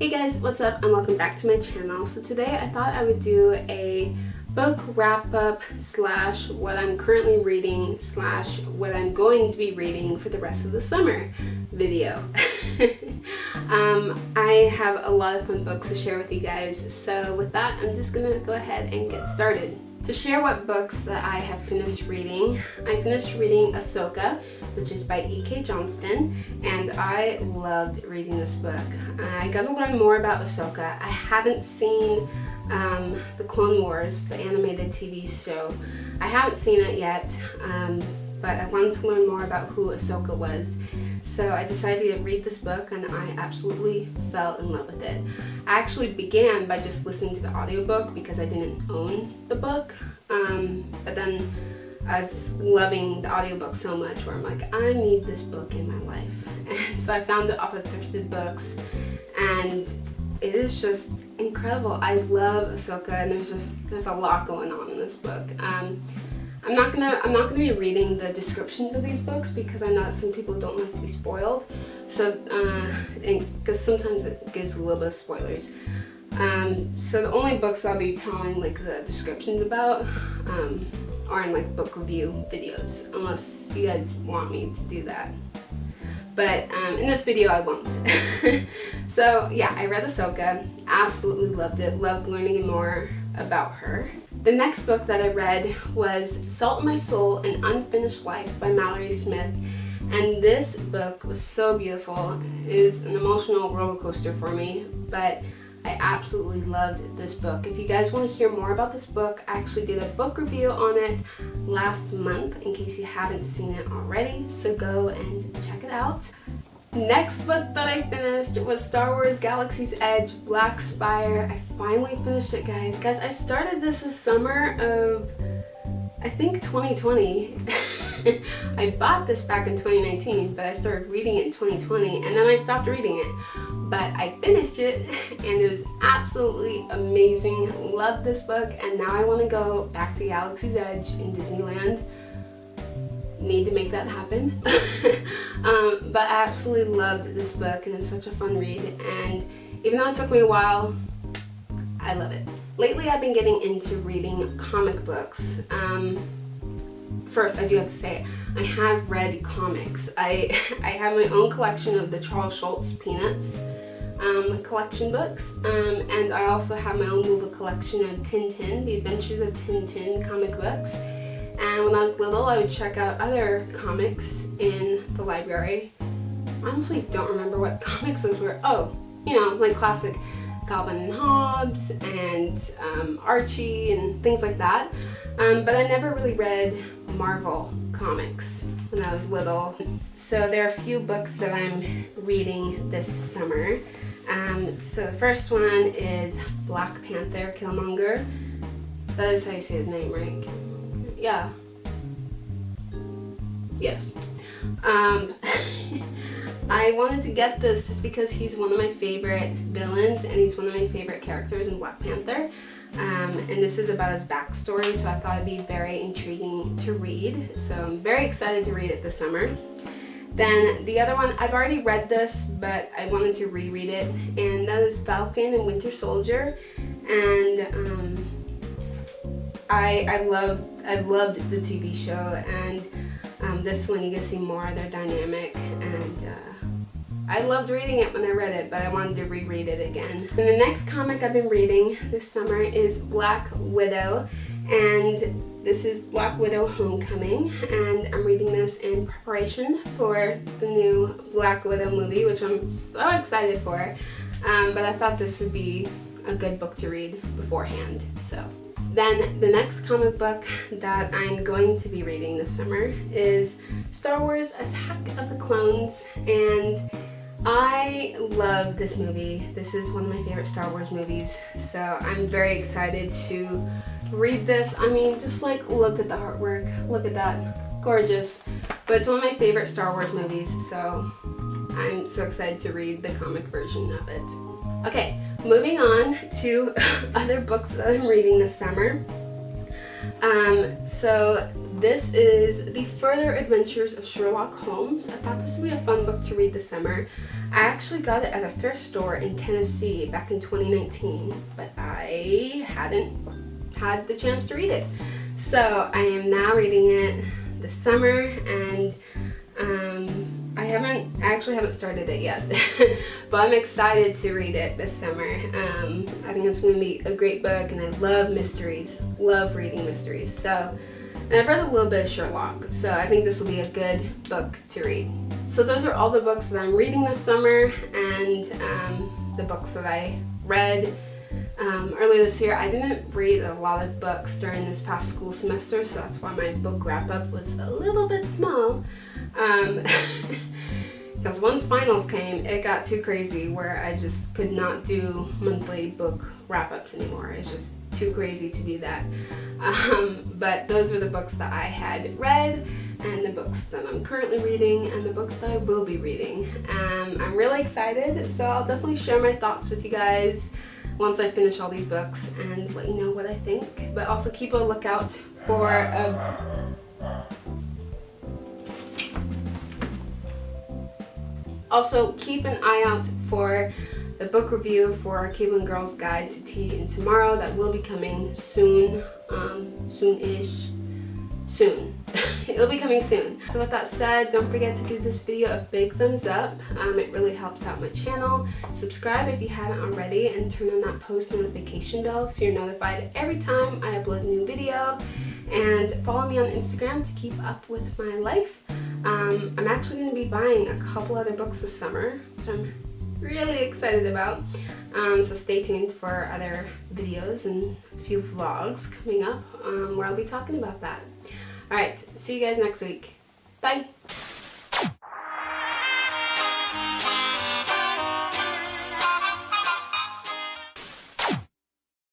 Hey guys, what's up and welcome back to my channel. So today I thought I would do a book wrap up slash what I'm currently reading slash what I'm going to be reading for the rest of the summer video. I have a lot of fun books to share with you guys, so with that I'm just gonna go ahead and get started. To share what books that I have finished reading, I finished reading Ahsoka, which is by E.K. Johnston, and I loved reading this book. I got to learn more about Ahsoka. I haven't seen the Clone Wars, the animated TV show. I haven't seen it yet, but I wanted to learn more about who Ahsoka was. So I decided to read this book and I absolutely fell in love with it. I actually began by just listening to the audiobook because I didn't own the book, but then I was loving the audiobook so much where I'm like, I need this book in my life. And so I found it off of Thrifted Books and it is just incredible. I love Ahsoka and there's a lot going on in this book. I'm not gonna be reading the descriptions of these books because I know that some people don't like to be spoiled. So, because sometimes it gives a little bit of spoilers. So the only books I'll be telling like the descriptions about are in like book review videos, unless you guys want me to do that. But in this video I won't. So yeah, I read Ahsoka, absolutely loved it, loved learning more about her. The next book that I read was Salt in My Soul, An Unfinished Life by Mallory Smith. And this book was so beautiful. It was an emotional roller coaster for me, but I absolutely loved this book. If you guys want to hear more about this book, I actually did a book review on it last month in case you haven't seen it already, so go and check it out. Next book that I finished was Star Wars Galaxy's Edge, Black Spire. I finally finished it, guys. Guys, I started this summer of, I think, 2020. I bought this back in 2019, but I started reading it in 2020, and then I stopped reading it. But I finished it, and it was absolutely amazing. Loved this book, and now I want to go back to Galaxy's Edge in Disneyland. Need to make that happen. But I absolutely loved this book and it's such a fun read, and even though it took me a while, I love it. Lately I've been getting into reading comic books. First, I do have to say, I have read comics. I have my own collection of the Charles Schulz Peanuts collection books, and I also have my own little collection of Tintin, The Adventures of Tintin comic books. And when I was little, I would check out other comics in the library. I honestly don't remember what comics those were. Oh, you know, like classic Calvin and Hobbes and Archie and things like that. But I never really read Marvel comics when I was little. So there are a few books that I'm reading this summer. So the first one is Black Panther, Killmonger. That is how you say his name, right? Yeah. Yes. I wanted to get this just because he's one of my favorite villains and he's one of my favorite characters in Black Panther. And this is about his backstory, so I thought it'd be very intriguing to read. So I'm very excited to read it this summer. Then the other one, I've already read this, but I wanted to reread it, and that is Falcon and Winter Soldier. And I loved the TV show, and this one you can see more of their dynamic, and I loved reading it when I read it, but I wanted to reread it again. And the next comic I've been reading this summer is Black Widow, and this is Black Widow Homecoming, and I'm reading this in preparation for the new Black Widow movie, which I'm so excited for, but I thought this would be a good book to read beforehand, so. Then the next comic book that I'm going to be reading this summer is Star Wars Attack of the Clones, and I love this movie. This is one of my favorite Star Wars movies, so I'm very excited to read this. I mean, just like look at the artwork, look at that, gorgeous. But it's one of my favorite Star Wars movies, so I'm so excited to read the comic version of it. Okay, moving on to other books that I'm reading this summer. So This is The Further Adventures of Sherlock Holmes. I thought this would be a fun book to read this summer. I actually got it at a thrift store in Tennessee back in 2019, but I hadn't had the chance to read it. So I am now reading it this summer, and I actually haven't started it yet, but I'm excited to read it this summer. I think it's going to be a great book, and I love mysteries, love reading mysteries. So, and I've read a little bit of Sherlock, so I think this will be a good book to read. So those are all the books that I'm reading this summer, and the books that I read earlier this year. I didn't read a lot of books during this past school semester, so that's why my book wrap-up was a little bit small. Because once finals came, it got too crazy where I just could not do monthly book wrap-ups anymore. It's just too crazy to do that. But those are the books that I had read, and the books that I'm currently reading, and the books that I will be reading. I'm really excited, so I'll definitely share my thoughts with you guys once I finish all these books and let you know what I think. But also keep a lookout for keep an eye out for the book review for Cleveland Girls Guide to Tea and Tomorrow. That will be coming soon, soon-ish, soon. It'll be coming soon. So with that said, don't forget to give this video a big thumbs up. It really helps out my channel. Subscribe if you haven't already, and turn on that post notification bell so you're notified every time I upload a new video. And follow me on Instagram to keep up with my life. I'm actually going to be buying a couple other books this summer, which I'm really excited about. So stay tuned for other videos and a few vlogs coming up where I'll be talking about that. Alright, see you guys next week. Bye!